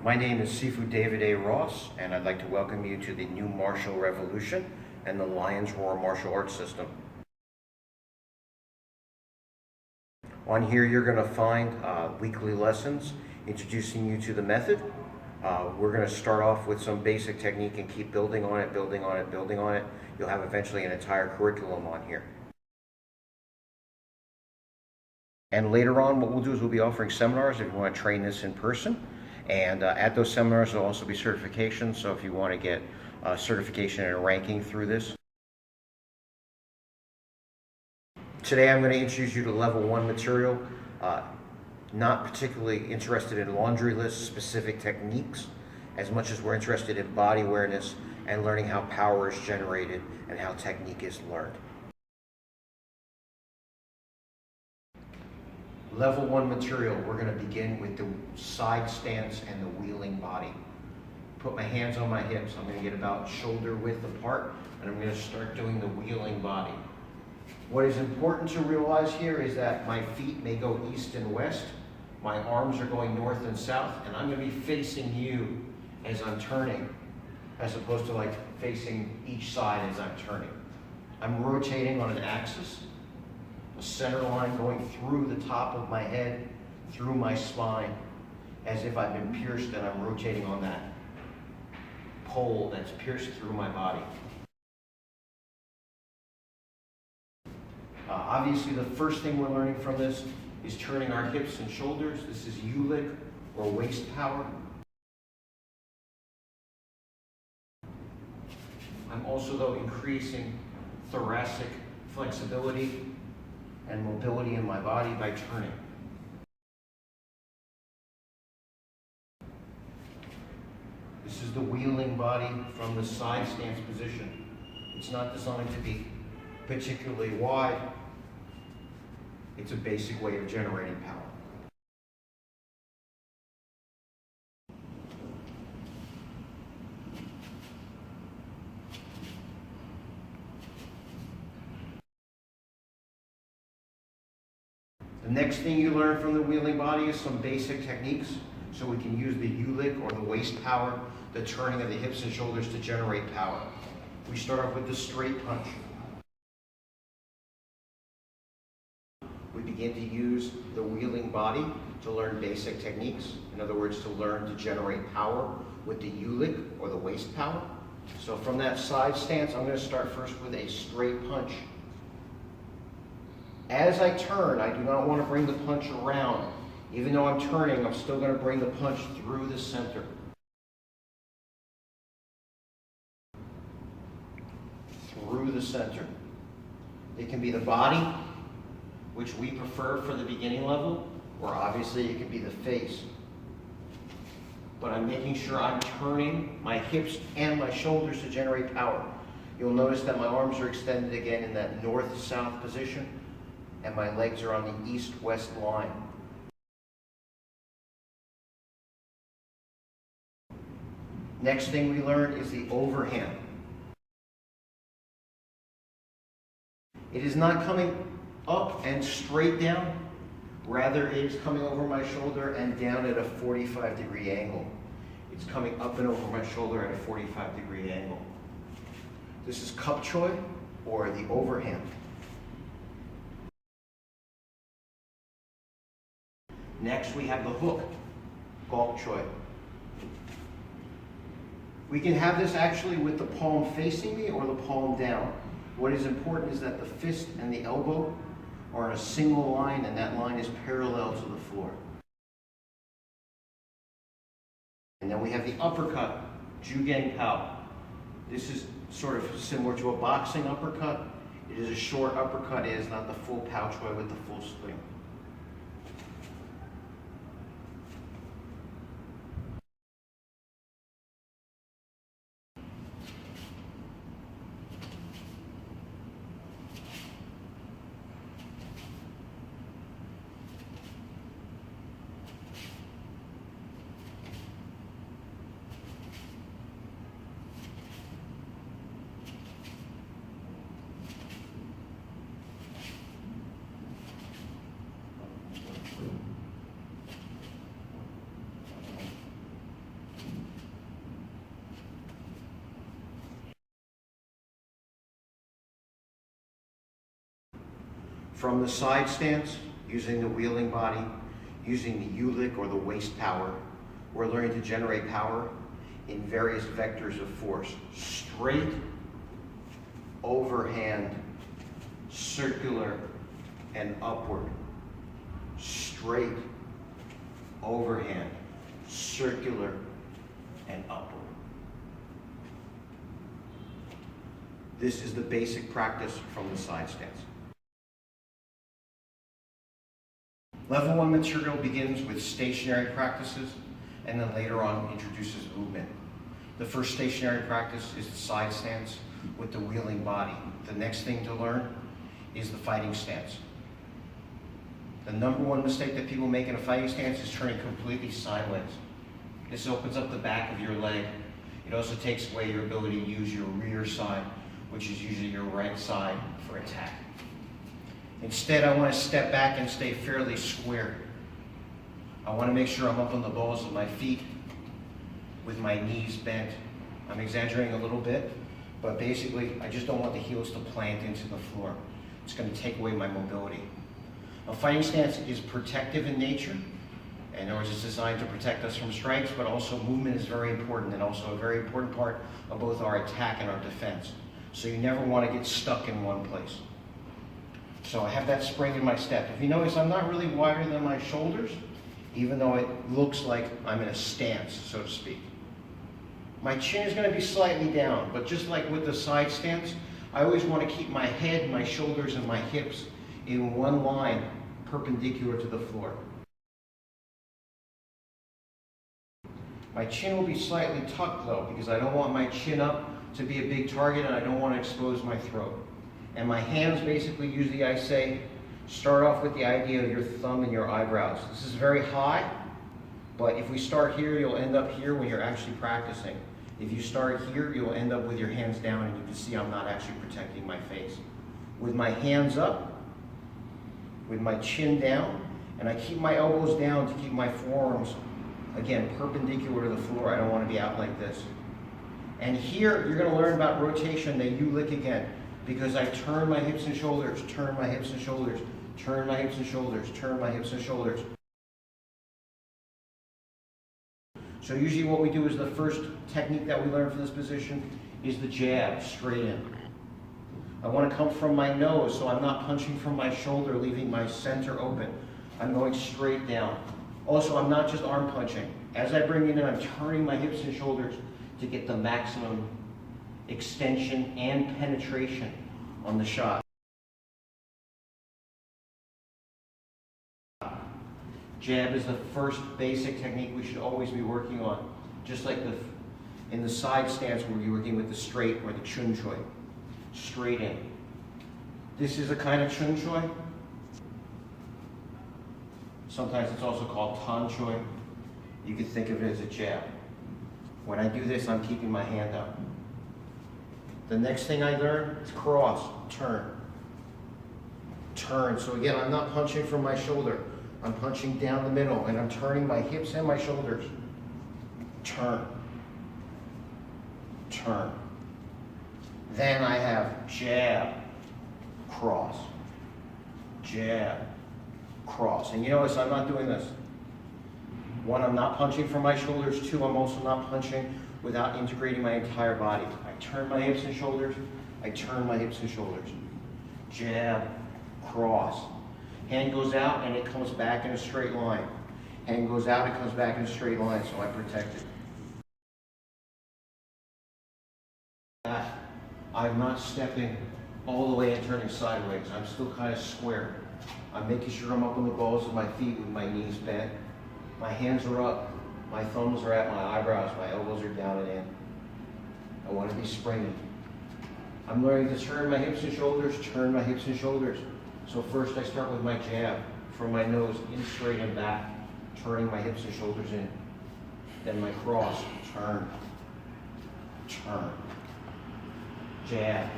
My name is Sifu David A Ross, and I'd like to welcome you to the new martial revolution and the Lion's Roar martial arts system. On here, you're going to find weekly lessons introducing you to the method. We're going to start off with some basic technique and keep building on it, building on it, building on it. You'll have eventually an entire curriculum on here. And later on, what we'll do is we'll be offering seminars if you want to train this in person. And at those seminars, there'll also be certifications. So if you want to get certification and ranking through this. Today, I'm going to introduce you to level 1 material. Not particularly interested in laundry list specific techniques as much as we're interested in body awareness and learning how power is generated and how technique is learned. Level 1 material, we're going to begin with the side stance and the wheeling body. Put my hands on my hips. I'm going to get about shoulder width apart, and I'm going to start doing the wheeling body. What is important to realize here is that my feet may go east and west. My arms are going north and south, and I'm going to be facing you as I'm turning, as opposed to like facing each side as I'm turning. I'm rotating on an axis. A center line going through the top of my head, through my spine, as if I've been pierced and I'm rotating on that pole that's pierced through my body. Obviously, the first thing we're learning from this is turning our hips and shoulders. This is U-lick or waist power. I'm also, though, increasing thoracic flexibility and mobility in my body by turning. This is the wheeling body from the side stance position. It's not designed to be particularly wide. It's a basic way of generating power. The next thing you learn from the wheeling body is some basic techniques, so we can use the U-lick or the waist power, the turning of the hips and shoulders to generate power. We start off with the straight punch. We begin to use the wheeling body to learn basic techniques. In other words, to learn to generate power with the U-lick or the waist power. So from that side stance, I'm going to start first with a straight punch. As I turn, I do not want to bring the punch around. Even though I'm turning, I'm still going to bring the punch through the center. Through the center. It can be the body, which we prefer for the beginning level, or obviously it can be the face. But I'm making sure I'm turning my hips and my shoulders to generate power. You'll notice that my arms are extended again in that north-south position, and my legs are on the east-west line. Next thing we learn is the overhand. It is not coming up and straight down, rather it is coming over my shoulder and down at a 45-degree angle. It's coming up and over my shoulder at a 45-degree angle. This is cup choi, or the overhand. Next, we have the hook, gok choi. We can have this actually with the palm facing me or the palm down. What is important is that the fist and the elbow are in a single line, and that line is parallel to the floor. And then we have the uppercut, Jugen Pao. This is sort of similar to a boxing uppercut. It is a short uppercut. It is not the full Pao Choi with the full swing. From the side stance, using the wheeling body, using the U-lick or the waist power, we're learning to generate power in various vectors of force. Straight, overhand, circular, and upward. Straight, overhand, circular, and upward. This is the basic practice from the side stance. Level 1 material begins with stationary practices and then later on introduces movement. The first stationary practice is the side stance with the wheeling body. The next thing to learn is the fighting stance. The number one mistake that people make in a fighting stance is turning completely sideways. This opens up the back of your leg. It also takes away your ability to use your rear side, which is usually your right side, for attack. Instead, I want to step back and stay fairly square. I want to make sure I'm up on the balls of my feet with my knees bent. I'm exaggerating a little bit, but basically, I just don't want the heels to plant into the floor. It's going to take away my mobility. A fighting stance is protective in nature. In other words, it's designed to protect us from strikes, but also movement is very important and also a very important part of both our attack and our defense. So you never want to get stuck in one place. So I have that spring in my step. If you notice, I'm not really wider than my shoulders, even though it looks like I'm in a stance, so to speak. My chin is going to be slightly down, but just like with the side stance, I always want to keep my head, my shoulders, and my hips in one line, perpendicular to the floor. My chin will be slightly tucked though, because I don't want my chin up to be a big target and I don't want to expose my throat. And my hands basically, usually I say, start off with the idea of your thumb and your eyebrows. This is very high, but if we start here, you'll end up here when you're actually practicing. If you start here, you'll end up with your hands down and you can see I'm not actually protecting my face. With my hands up, with my chin down, and I keep my elbows down to keep my forearms, again, perpendicular to the floor. I don't want to be out like this. And here, you're going to learn about rotation, that U-lick again, because I turn my hips and shoulders, turn my hips and shoulders, turn my hips and shoulders, turn my hips and shoulders. So usually what we do is the first technique that we learn for this position is the jab, straight in. I want to come from my nose, so I'm not punching from my shoulder, leaving my center open. I'm going straight down. Also, I'm not just arm punching. As I bring it in, I'm turning my hips and shoulders to get the maximum extension and penetration on the shot. Jab is the first basic technique we should always be working on, just like in the side stance where you're working with the straight or the chun choi. Straight in. This is a kind of chun choi. Sometimes it's also called tan choi. You could think of it as a jab. When I do this, I'm keeping my hand up. The next thing I learn is cross, turn. Turn. So again, I'm not punching from my shoulder. I'm punching down the middle and I'm turning my hips and my shoulders. Turn. Turn. Then I have jab, cross, jab, cross. And you notice I'm not doing this. One, I'm not punching from my shoulders. Two, I'm also not punching without integrating my entire body. I turn my hips and shoulders. I turn my hips and shoulders. Jab, cross. Hand goes out and it comes back in a straight line. Hand goes out, it comes back in a straight line, so I protect it. I'm not stepping all the way and turning sideways. I'm still kind of square. I'm making sure I'm up on the balls of my feet with my knees bent. My hands are up, my thumbs are at my eyebrows, my elbows are down and in. I want to be springy. I'm learning to turn my hips and shoulders, turn my hips and shoulders. So first I start with my jab, from my nose, in straight and back, turning my hips and shoulders in. Then my cross, turn, turn. Jab,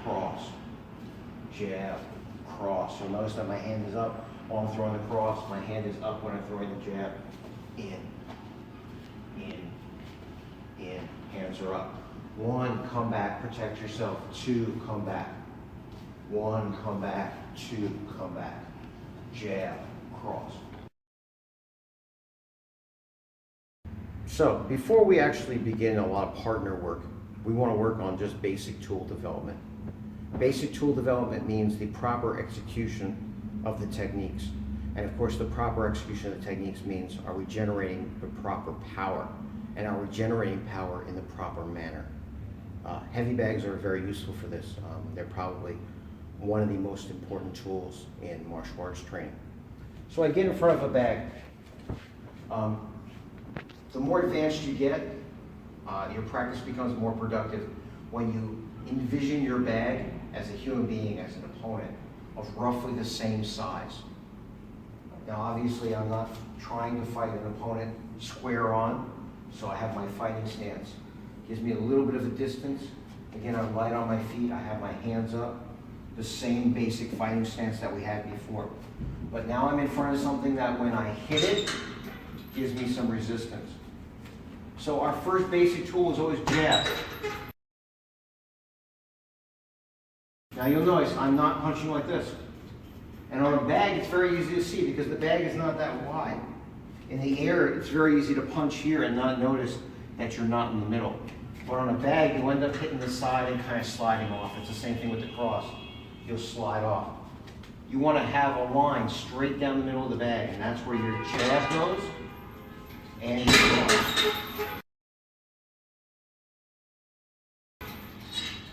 cross, jab, cross. So notice that my hand is up while I'm throwing the cross. My hand is up when I'm throwing the jab. In, hands are up. One, come back, protect yourself. Two, come back. One, come back, two, come back. Jab, cross. So before we actually begin a lot of partner work, we want to work on just basic tool development. Basic tool development means the proper execution of the techniques. And of course, the proper execution of the techniques means, are we generating the proper power? And are we generating power in the proper manner? Heavy bags are very useful for this. They're probably one of the most important tools in martial arts training. So I get in front of a bag. The more advanced you get, your practice becomes more productive when you envision your bag as a human being, as an opponent of roughly the same size. Now obviously I'm not trying to fight an opponent square on, so I have my fighting stance. Gives me a little bit of a distance. Again, I'm light on my feet, I have my hands up. The same basic fighting stance that we had before. But now I'm in front of something that when I hit it, gives me some resistance. So our first basic tool is always jab. Now you'll notice I'm not punching like this. And on a bag, it's very easy to see because the bag is not that wide. In the air, it's very easy to punch here and not notice that you're not in the middle. But on a bag, you end up hitting the side and kind of sliding off. It's the same thing with the cross. You'll slide off. You want to have a line straight down the middle of the bag, and that's where your jab goes and your cross.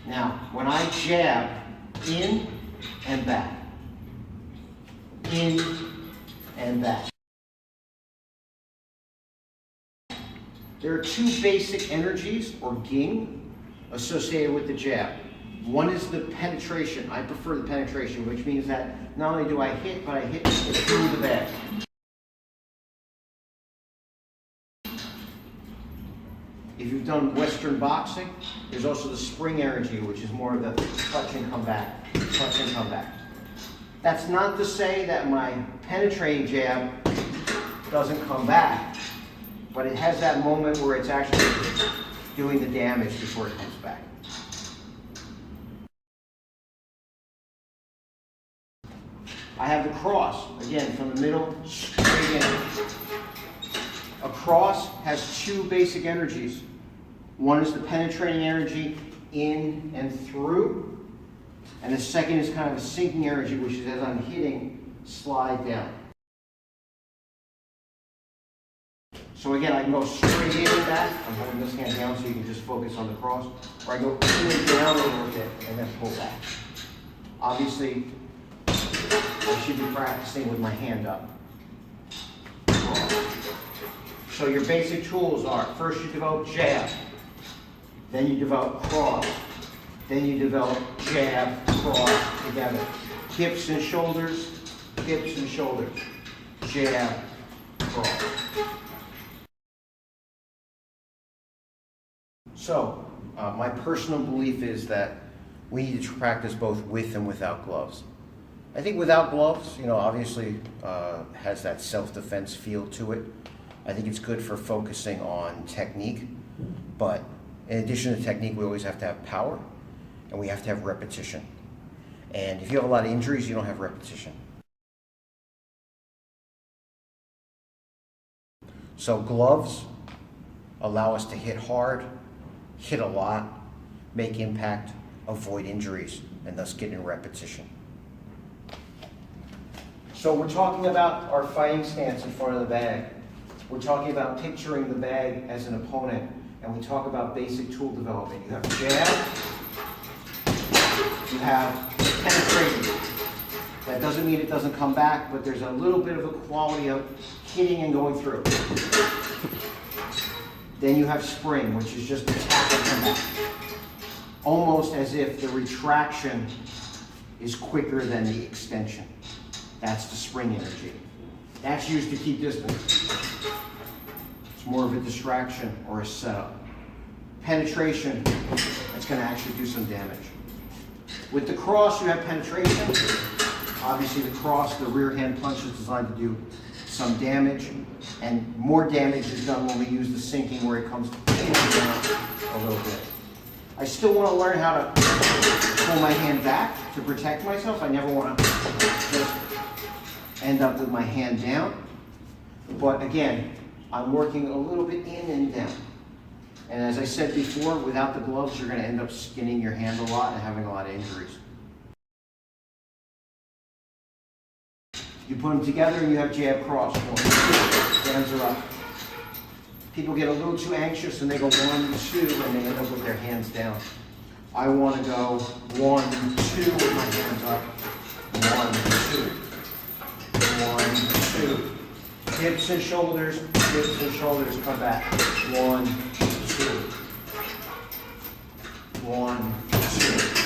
Now, when I jab, in and back, in and back. There are two basic energies, or ging, associated with the jab. One is the penetration. I prefer the penetration, which means that not only do I hit, but I hit through the bag. If you've done Western boxing, there's also the spring energy, which is more of the touch and come back, touch and come back. That's not to say that my penetrating jab doesn't come back, but it has that moment where it's actually doing the damage before it comes back. I have the cross, again, from the middle, straight in. A cross has two basic energies. One is the penetrating energy in and through, and the second is kind of a sinking energy, which is as I'm hitting, slide down. So again, I can go straight in and back. I'm holding this hand down so you can just focus on the cross. Or I go in and down a little bit and then pull back. Obviously, I should be practicing with my hand up. So your basic tools are, first you develop jab, then you develop cross, then you develop jab, cross together. Hips and shoulders, jab, cross. So, my personal belief is that we need to practice both with and without gloves. I think without gloves, obviously has that self-defense feel to it. I think it's good for focusing on technique, but in addition to technique, we always have to have power, and we have to have repetition. And if you have a lot of injuries, you don't have repetition. So gloves allow us to hit hard, hit a lot, make impact, avoid injuries, and thus get in repetition. So we're talking about our fighting stance in front of the bag. We're talking about picturing the bag as an opponent, and we talk about basic tool development. You have jab, you have penetration. That doesn't mean it doesn't come back, but there's a little bit of a quality of hitting and going through. Then you have spring, which is just attack and come back. Almost as if the retraction is quicker than the extension. That's the spring energy. That's used to keep distance. It's more of a distraction or a setup. Penetration, that's going to actually do some damage. With the cross, you have penetration. Obviously the cross, the rear hand punch is designed to do some damage, and more damage is done when we use the sinking where it comes in and down a little bit. I still want to learn how to pull my hand back to protect myself. I never want to just end up with my hand down. But again, I'm working a little bit in and down. And as I said before, without the gloves, you're going to end up skinning your hand a lot and having a lot of injuries. You put them together and you have jab cross. Hands are up. People get a little too anxious and they go 1, 2, and they end up with their hands down. I want to go 1, 2 with my hands up. 1, 2. 1, 2. Hips and shoulders, come back. 1, 2. 1, 2.